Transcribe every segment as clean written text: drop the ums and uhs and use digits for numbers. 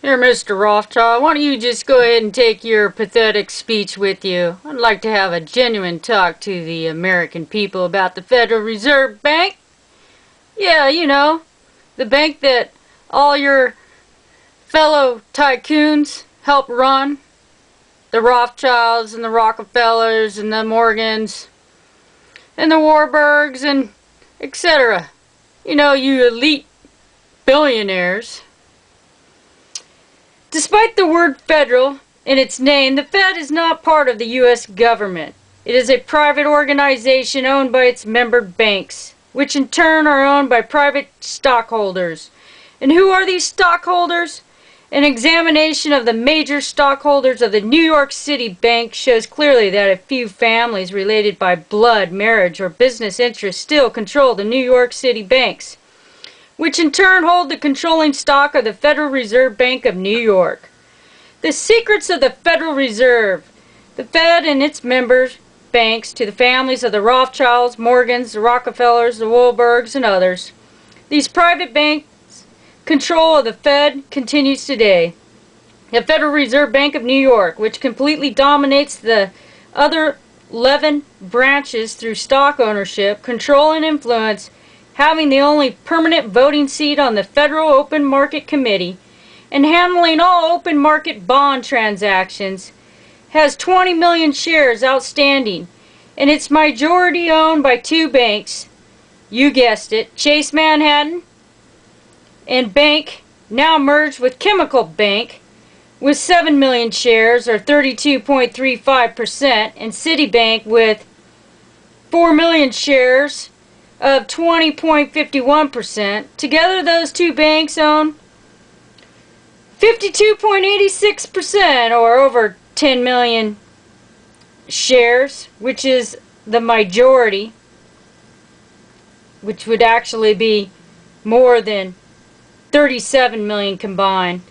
Here, Mr. Rothschild, why don't you just go ahead and take your pathetic speech with you? I'd like to have a genuine talk to the American people about the Federal Reserve Bank. Yeah, you know, the bank that all your fellow tycoons help run. The Rothchilds and the Rockefellers and the Morgans and the Warburgs and etc. You know, you elite billionaires. Despite the word federal in its name, the Fed is not part of the U.S. government. It is a private organization owned by its member banks, which in turn are owned by private stockholders. And who are these stockholders? An examination of the major stockholders of the New York City Bank shows clearly that a few families related by blood, marriage, or business interests still control the New York City banks, which in turn hold the controlling stock of the Federal Reserve Bank of New York. The secrets of the Federal Reserve. The Fed and its members banks to the families of the Rothschilds, Morgans, the Rockefellers, the Warburgs, and others. These private banks' control of the Fed continues today. The Federal Reserve Bank of New York, which completely dominates the other 11 branches through stock ownership, control, and influence, having the only permanent voting seat on the Federal Open Market Committee, and handling all open market bond transactions, has 20 million shares outstanding, and it's majority owned by two banks. You guessed it, Chase Manhattan and Bank, now merged with Chemical Bank, with 7 million shares, or 32.35%, and Citibank with 4 million shares of 20.51%. Together, those two banks own 52.86%, or over 10 million shares, which is the majority, which would actually be more than 37 million combined.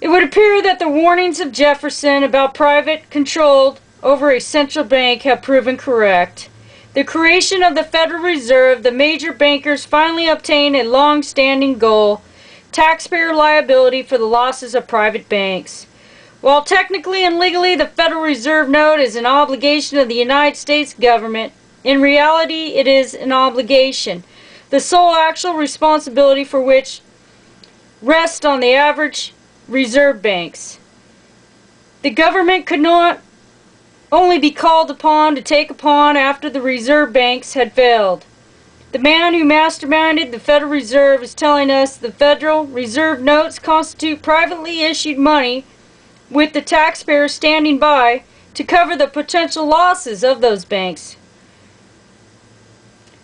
It would appear that the warnings of Jefferson about private control over a central bank have proven correct. The creation of the Federal Reserve, the major bankers finally obtained a long-standing goal: taxpayer liability for the losses of private banks. While technically and legally the Federal Reserve note is an obligation of the United States government, in reality it is an obligation, the sole actual responsibility for which rests on the average reserve banks. The government could not only be called upon to take upon after the reserve banks had failed. The man who masterminded the Federal Reserve is telling us the Federal Reserve notes constitute privately issued money with the taxpayer standing by to cover the potential losses of those banks.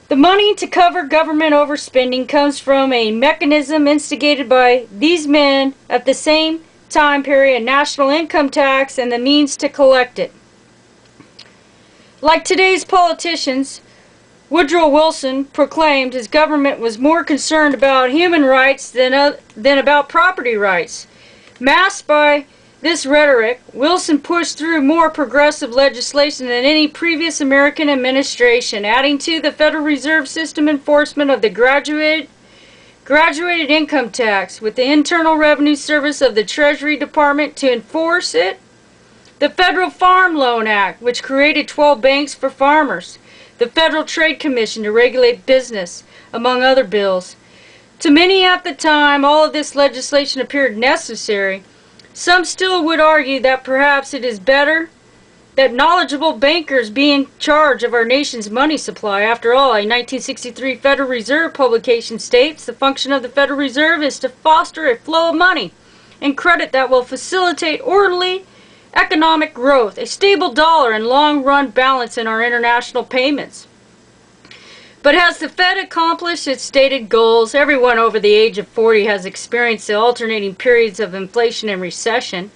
The money to cover government overspending comes from a mechanism instigated by these men at the same time period, national income tax, and the means to collect it. Like today's politicians, Woodrow Wilson proclaimed his government was more concerned about human rights than about property rights. Masked by this rhetoric, Wilson pushed through more progressive legislation than any previous American administration, adding to the Federal Reserve System enforcement of the graduated income tax with the Internal Revenue Service of the Treasury Department to enforce it, the Federal Farm Loan Act, which created 12 banks for farmers, the Federal Trade Commission to regulate business, among other bills. To many at the time, all of this legislation appeared necessary. Some still would argue that perhaps it is better that knowledgeable bankers be in charge of our nation's money supply. After all, a 1963 Federal Reserve publication states the function of the Federal Reserve is to foster a flow of money and credit that will facilitate orderly economic growth, a stable dollar, and long-run balance in our international payments. But has the Fed accomplished its stated goals? Everyone over the age of 40 has experienced the alternating periods of inflation and recession.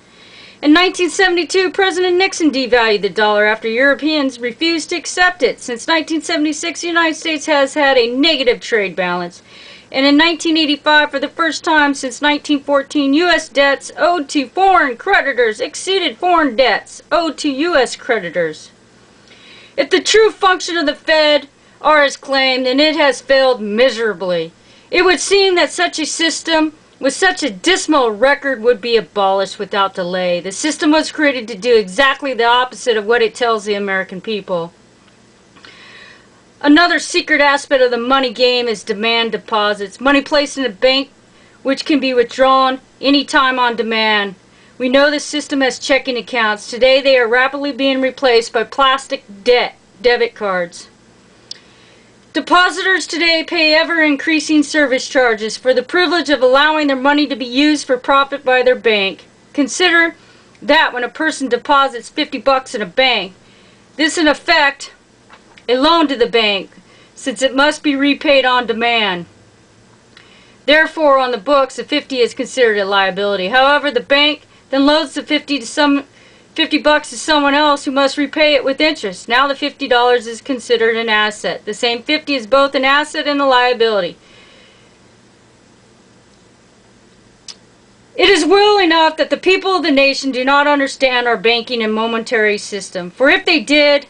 In 1972, President Nixon devalued the dollar after Europeans refused to accept it. Since 1976, the United States has had a negative trade balance. And in 1985, for the first time since 1914, U.S. debts owed to foreign creditors exceeded foreign debts owed to U.S. creditors. If the true function of the Fed are as claimed, and it has failed miserably. It would seem that such a system with such a dismal record would be abolished without delay. The system was created to do exactly the opposite of what it tells the American people. Another secret aspect of the money game is demand deposits. Money placed in a bank which can be withdrawn anytime on demand. We know the system has checking accounts. Today they are rapidly being replaced by plastic debit cards. Depositors today pay ever-increasing service charges for the privilege of allowing their money to be used for profit by their bank. Consider that when a person deposits $50 in a bank, this in effect a loan to the bank, since it must be repaid on demand. Therefore, on the books, the 50 is considered a liability. However, the bank then loads the $50 to someone else who must repay it with interest. Now the $50 is considered an asset. The same 50 is both an asset and a liability. It is well enough that the people of the nation do not understand our banking and monetary system. For if they did,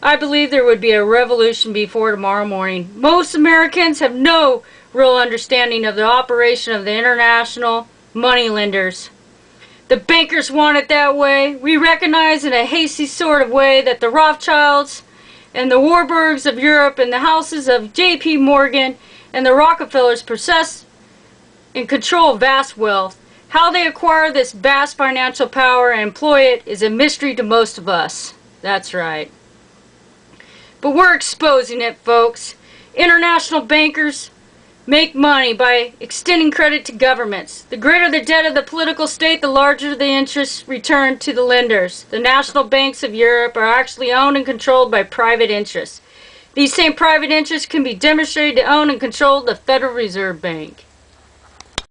I believe there would be a revolution before tomorrow morning. Most Americans have no real understanding of the operation of the international money lenders. The bankers want it that way. We recognize in a hasty sort of way that the Rothchilds and the Warburgs of Europe and the houses of J.P. Morgan and the Rockerfellers possess and control vast wealth. How they acquire this vast financial power and employ it is a mystery to most of us. That's right. But we're exposing it, folks. International bankers make money by extending credit to governments. The greater the debt of the political state, the larger the interest returned to the lenders. The national banks of Europe are actually owned and controlled by private interests. These same private interests can be demonstrated to own and control the Federal Reserve Bank.